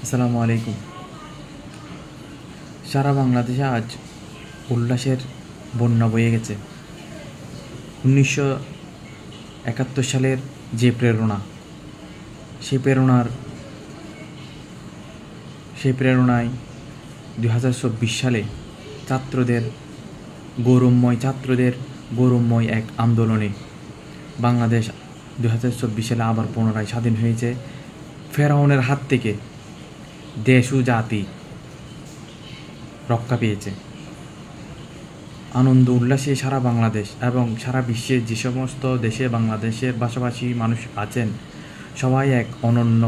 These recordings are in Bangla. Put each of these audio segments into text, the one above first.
আসসালামু আলাইকুম। সারা বাংলাদেশে আজ উল্লাসের বন্যা বয়ে গেছে। 1971 সালের যে প্রেরণা, সেই প্রেরণায় 2024 সালে ছাত্রদের গৌরবময় এক আন্দোলনে বাংলাদেশ 2024 সালে আবার পুনরায় স্বাধীন হয়েছে। ফেরাউনের হাত থেকে দেশ ও জাতি রক্ষা পেয়েছে। আনন্দ উল্লাসে সারা বাংলাদেশ এবং সারা বিশ্বের যে সমস্ত দেশে বাংলাদেশের ভাষাভাষী মানুষ আছেন, সবাই এক অনন্য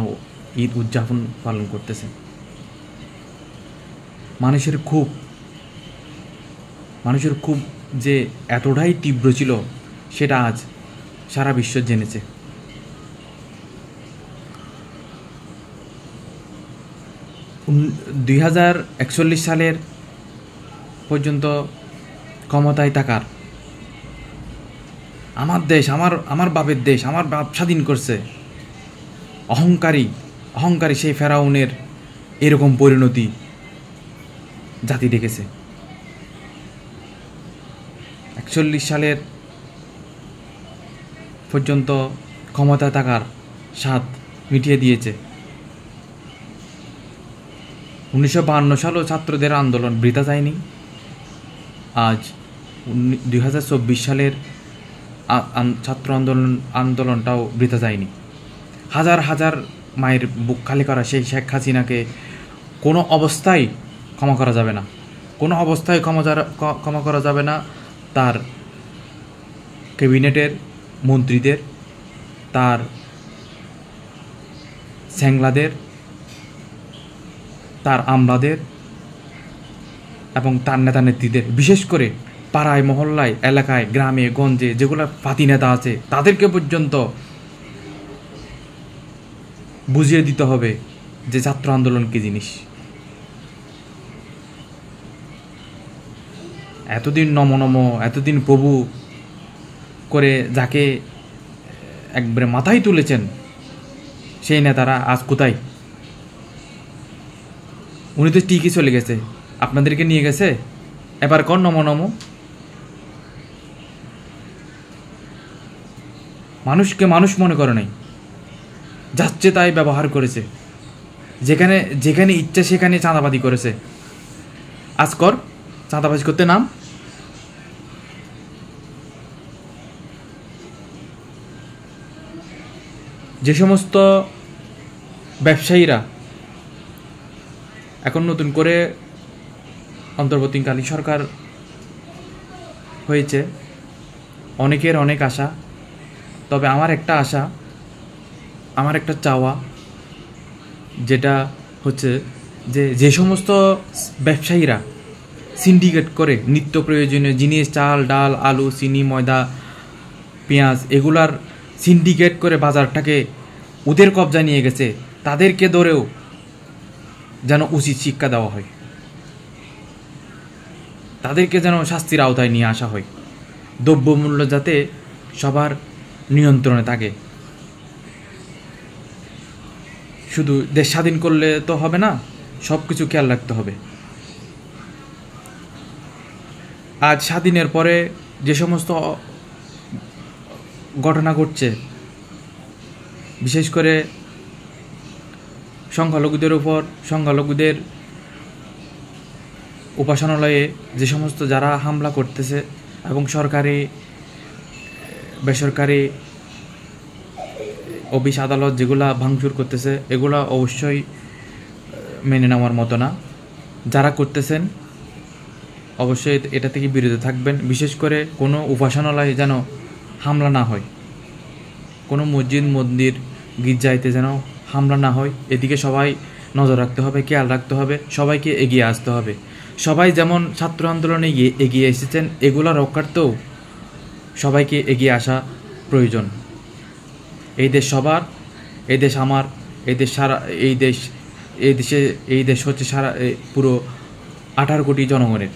ঈদ উদযাপন পালন করতেছে। মানুষের ক্ষোভ যে এতটাই তীব্র ছিল, সেটা আজ সারা বিশ্ব জেনেছে। দুই 2041 সালের পর্যন্ত ক্ষমতায় থাকার আমার দেশ, আমার বাপের দেশ, আমার বাপ স্বাধীন করছে, অহংকারী সেই ফেরাউনের এরকম পরিণতি জাতি দেখেছে। 41 সালের পর্যন্ত ক্ষমতায় থাকার স্বাদ মিটিয়ে দিয়েছে। 1952 সালেও ছাত্রদের আন্দোলন বৃথা যায়নি। আজ 2024 সালের ছাত্র আন্দোলনটাও বৃথা যায়নি। হাজার হাজার মায়ের বুক খালি করা সেই শেখ হাসিনাকে কোনো অবস্থায় ক্ষমা করা যাবে না, ক্ষমা করা যাবে না। তার ক্যাবিনেটের মন্ত্রীদের, তার স্যাংলাদের, তার আমলাদের এবং তার নেতা নেত্রীদের, বিশেষ করে পাড়ায় মহল্লায়, এলাকায়, গ্রামে গঞ্জে যেগুলো পাতি নেতা আছে, তাদেরকে পর্যন্ত বুঝিয়ে দিতে হবে যে ছাত্র আন্দোলন কী জিনিস। এতদিন নম এতদিন প্রভু করে যাকে একবারে মাথায় তুলেছেন, সেই নেতারা আজ কোথায়? উনি তো ঠিকই চলে গেছে, আপনাদেরকে নিয়ে গেছে। এবার কর নম। মানুষকে মানুষ মনে করে নাই, যাচ্ছে তাই ব্যবহার করেছে, যেখানে ইচ্ছা সেখানে চাঁদাবাজি করেছে। আজ কর, চাঁদাবাজি করতে নাম। যে সমস্ত ব্যবসায়ীরা এখন নতুন করে অন্তর্বর্তীকালীন সরকার হয়েছে, অনেকের অনেক আশা, তবে আমার একটা চাওয়া, যেটা হচ্ছে যে সমস্ত ব্যবসায়ীরা সিন্ডিকেট করে নিত্য প্রয়োজনীয় জিনিস, চাল ডাল আলু চিনি ময়দা পেঁয়াজ এগুলার সিন্ডিকেট করে বাজারটাকে ওদের কবজায় নিয়ে গেছে, তাদেরকে ধরেও যেন উচিত শিক্ষা দেওয়া হয়, তাদেরকে যেন শাস্তির আওতায় নিয়ে আসা হয়। দ্রব্যমূল্য যাতে সবার নিয়ন্ত্রণে থাকে। শুধু দেশ স্বাধীন করলে তো হবে না, সব কিছু খেয়াল রাখতে হবে। আজ স্বাধীনের পরে যে সমস্ত ঘটনা ঘটছে, বিশেষ করে সংখ্যালঘুদের উপাসনালয়ে যে সমস্ত যারা হামলা করতেছে এবং সরকারি বেসরকারি অফিস আদালত যেগুলা ভাঙচুর করতেছে, এগুলা অবশ্যই মেনে নেওয়ার মতো না। যারা করতেছেন অবশ্যই এটা থেকে বিরত থাকবেন। বিশেষ করে কোনো উপাসনালয়ে যেন হামলা না হয়, কোনো মসজিদ মন্দির গির্জাইতে যেন হামলা না হয়, এদিকে সবাই নজর রাখতে হবে, খেয়াল রাখতে হবে, সবাইকে এগিয়ে আসতে হবে। সবাই যেমন ছাত্র আন্দোলনে এগিয়ে এসেছেন, এগুলা রক্ষার্থেও সবাইকে এগিয়ে আসা প্রয়োজন। এই দেশ সবার, এই দেশ আমার, এই দেশ হচ্ছে সারা পুরো 18 কোটি জনগণের।